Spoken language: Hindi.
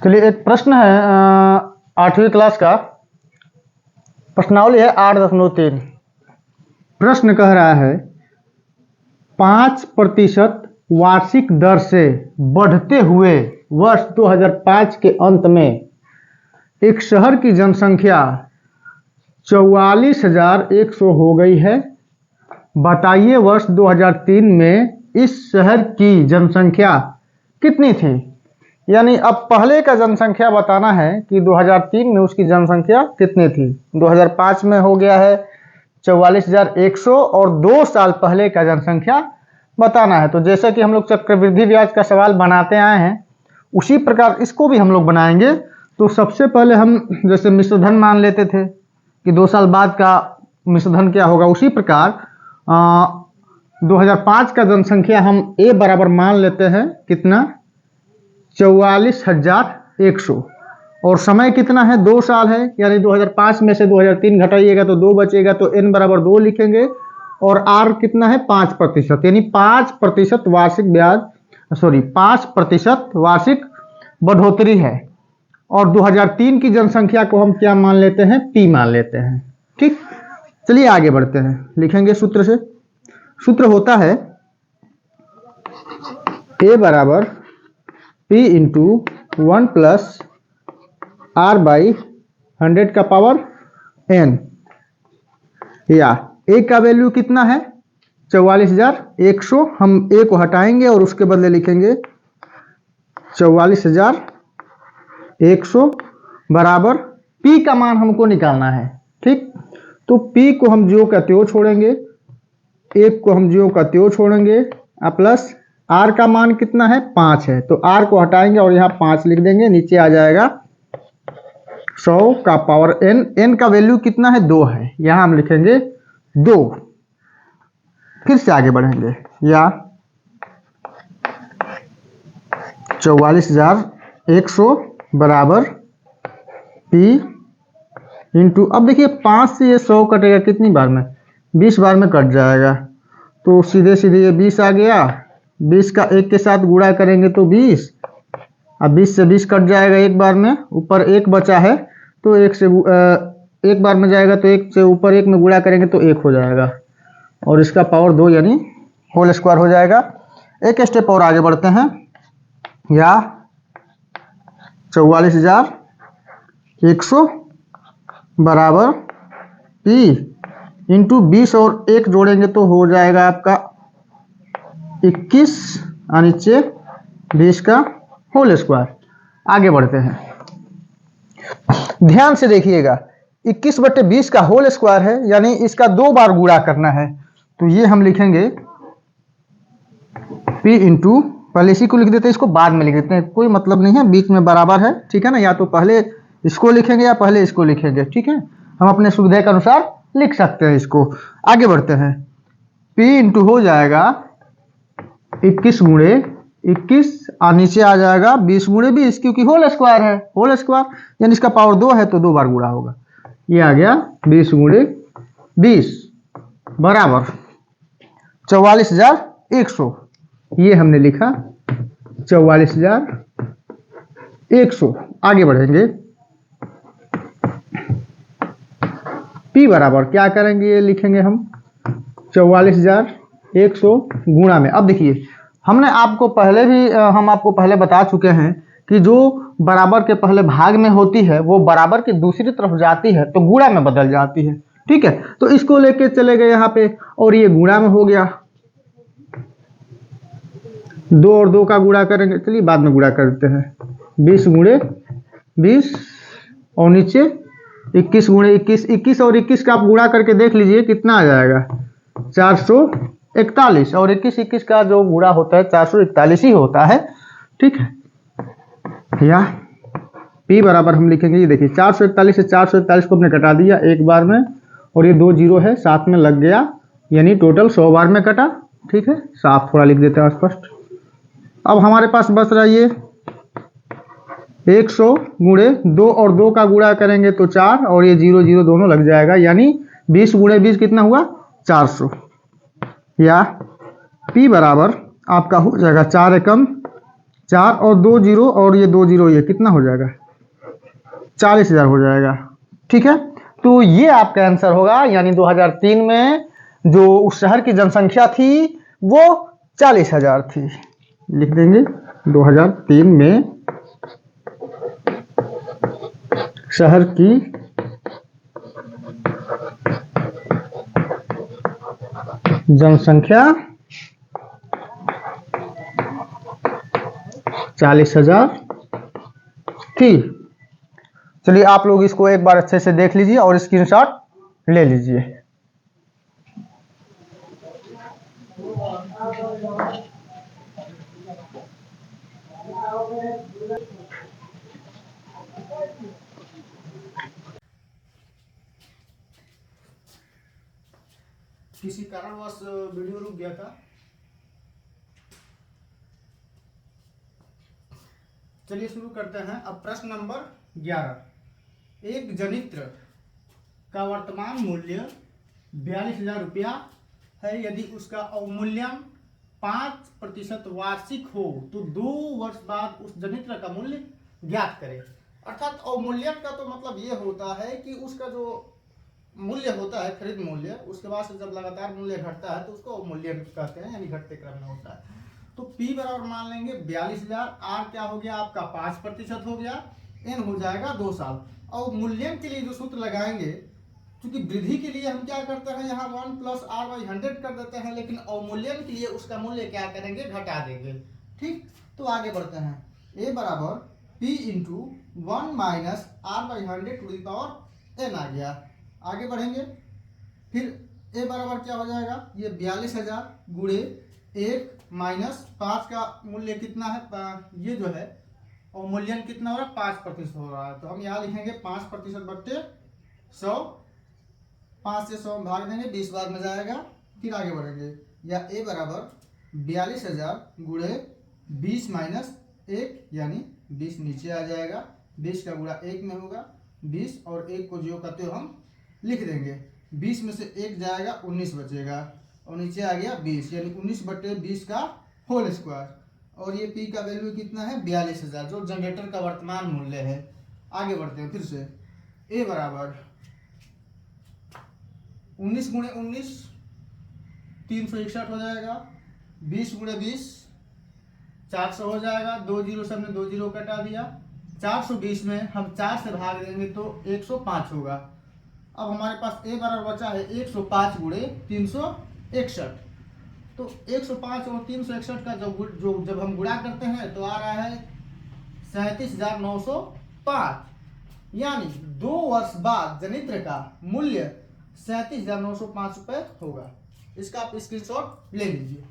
चलिए, एक प्रश्न है 8वीं क्लास का। प्रश्नावली है 8.3। प्रश्न कह रहा है 5% वार्षिक दर से बढ़ते हुए वर्ष 2005 के अंत में एक शहर की जनसंख्या 44,100 हो गई है। बताइए वर्ष 2003 में इस शहर की जनसंख्या कितनी थी। यानी अब पहले का जनसंख्या बताना है कि 2003 में उसकी जनसंख्या कितनी थी। 2005 में हो गया है 44,100 और 2 साल पहले का जनसंख्या बताना है। तो जैसे कि हम लोग चक्रवृद्धि ब्याज का सवाल बनाते आए हैं उसी प्रकार इसको भी हम लोग बनाएंगे। तो सबसे पहले हम जैसे मिश्रधन मान लेते थे कि 2 साल बाद का मिश्रधन क्या होगा, उसी प्रकार 2005 का जनसंख्या हम ए बराबर मान लेते हैं कितना, 44,100 और समय कितना है, 2 साल है। यानी 2005 में से 2003 घटाइएगा तो 2 बचेगा, तो n बराबर 2 लिखेंगे और r कितना है 5%, यानी 5% वार्षिक ब्याज 5% वार्षिक बढ़ोतरी है। और 2003 की जनसंख्या को हम क्या मान लेते हैं, p मान लेते हैं। ठीक, चलिए आगे बढ़ते हैं, लिखेंगे सूत्र से। सूत्र होता है a बराबर p into 1 plus r by 100 का पावर n। या a का वैल्यू कितना है 44,100, हम a को हटाएंगे और उसके बदले लिखेंगे 44,100 बराबर p का मान हमको निकालना है। ठीक, तो p को हम ज्यों का त्यों छोड़ेंगे, 1 को हम ज्यों का त्यों छोड़ेंगे, प्लस r का मान कितना है 5 है, तो r को हटाएंगे और यहाँ 5 लिख देंगे, नीचे आ जाएगा 100 का पावर n। n का वैल्यू कितना है 2 है, यहाँ हम लिखेंगे 2। फिर से आगे बढ़ेंगे, या 44,100 बराबर p इंटू, अब देखिए 5 से ये 100 कटेगा कितनी बार में, 20 बार में कट जाएगा, तो सीधे सीधे ये 20 आ गया। 20 का 1 के साथ गुणा करेंगे तो 20, अब 20 से 20 कट जाएगा एक बार में, ऊपर 1 बचा है तो 1 से एक बार में जाएगा, तो 1 से ऊपर 1 में गुणा करेंगे तो 1 हो जाएगा और इसका पावर 2 यानी होल स्क्वायर हो जाएगा। एक स्टेप और आगे बढ़ते हैं, या 44,100 बराबर p इंटू 20 और 1 जोड़ेंगे तो हो जाएगा आपका 21 और नीचे 20 का होल स्क्वायर। आगे बढ़ते हैं, ध्यान से देखिएगा 21/20 का होल स्क्वायर है, यानी इसका 2 बार गुणा करना है। तो ये हम लिखेंगे p इंटू, पहले इसी को लिख देते हैं, इसको बाद में लिख देते हैं, कोई मतलब नहीं है, बीच में बराबर है। ठीक है ना, या तो पहले इसको लिखेंगे या पहले इसको लिखेंगे। ठीक है, हम अपने सुविधा के अनुसार लिख सकते हैं इसको। आगे बढ़ते हैं, p इंटू हो जाएगा 21 गुणे 21 और नीचे आ जाएगा 20 गुणे 20, क्योंकि होल स्क्वायर है, होल स्क्वायर यानी इसका पावर 2 है तो 2 बार गुणा होगा। ये आ गया 20 गुणे 20 बराबर 44,100, ये हमने लिखा 44,100। आगे बढ़ेंगे, p बराबर क्या करेंगे, ये लिखेंगे हम 44,100 गुणा में। अब देखिए हम आपको पहले बता चुके हैं कि जो बराबर के पहले भाग में होती है वो बराबर की दूसरी तरफ जाती है तो गुणा में बदल जाती है। ठीक है, तो इसको लेके चले गए यहाँ पे और ये गुणा में हो गया, 2 और 2 का गुणा करेंगे, चलिए बाद में गुणा करते हैं, 20 गुणे 20 और नीचे 21 गुणे 21, 21 और 21 का आप गुणा करके देख लीजिए कितना आ जाएगा 441, और 21 का जो गुणा होता है 441 ही होता है। ठीक है, या p बराबर हम लिखेंगे, ये देखिए 441 से 441 को हमने घटा दिया एक बार में, और ये 2 जीरो है साथ में लग गया, यानी टोटल 100 बार में कटा। ठीक है, साफ थोड़ा लिख देते हैं स्पष्ट। अब हमारे पास बच रहा ये 100 गुणे 2 और 2 का गुणा करेंगे तो 4 और ये 0 0 दोनों लग जाएगा, यानी 20 गुणे 20 कितना हुआ 400। या p बराबर आपका हो जाएगा 4 एकम 4 और 2 जीरो और ये 2 जीरो, ये कितना हो जाएगा? 40,000 हो जाएगा। ठीक है, तो ये आपका आंसर होगा। यानी 2003 में जो उस शहर की जनसंख्या थी वो 40,000 थी। लिख देंगे 2003 में शहर की जनसंख्या 40,000 थी। चलिए आप लोग इसको एक बार अच्छे से देख लीजिए और स्क्रीनशॉट ले लीजिए। किसी कारणवश वीडियो रुक गया था। चलिए शुरू करते हैं। अब प्रश्न नंबर 11। एक जनित्र का वर्तमान मूल्य 42,000 रुपया है। यदि उसका अवमूल्यन 5% वार्षिक हो तो 2 वर्ष बाद उस जनित्र का मूल्य ज्ञात करें। अर्थात अवमूल्यन का तो मतलब ये होता है कि उसका जो मूल्य होता है, खरीद मूल्य, उसके बाद से जब लगातार मूल्य घटता है तो उसको अवमूल्यन कहते हैं, यानी घटते क्रम में होता है। तो P बराबर मान लेंगे 42,000, R क्या हो गया आपका 5% हो गया, N हो जाएगा 2 साल। और मूल्यन के लिए जो सूत्र लगाएंगे, क्योंकि वृद्धि के लिए हम क्या करते हैं, यहाँ 1 + R/100 कर देते हैं, लेकिन अवमूल्यन के लिए उसका मूल्य क्या करेंगे, घटा देंगे। ठीक, तो आगे बढ़ते हैं। A बराबर P × 1 - R/100 आ गया। आगे बढ़ेंगे, फिर A बराबर क्या हो जाएगा, ये 42,000 गुणे 1 - 5 का मूल्य कितना है, ये जो है अवमूल्यन कितना हो रहा है, 5% हो रहा है। तो हम यहाँ लिखेंगे 5% बट्टे 100, 5 से 100 भाग देंगे, 20 बार में जाएगा। फिर आगे बढ़ेंगे, या A बराबर 42,000 गुणे 20 - 1, यानी 20 नीचे आ जाएगा, 20 का गुणा 1 में होगा, 20 और 1 को जो का त्यों हम लिख देंगे। 20 में से 1 जाएगा, 19 बचेगा, और नीचे आ गया 20, यानी 19/20 का होल स्क्वायर। और ये P का वैल्यू कितना है, 42,000, जो जनरेटर का वर्तमान मूल्य है। आगे बढ़ते हैं फिर से। A बराबर 19 गुणे 19 361 हो जाएगा, 20 गुणे 20 400 हो जाएगा, 2 जीरो से हमने 2 जीरो कटा दिया, 420 में हम 4 से भाग देंगे तो 105 होगा। अब हमारे पास A बराबर बचा है 105 गुणे 361। तो 105 और 361 का जब हम गुणा करते हैं तो आ रहा है 37,905, यानी 2 वर्ष बाद जनित्र का मूल्य 37,905 रुपये होगा। इसका आप स्क्रीनशॉट ले लीजिए।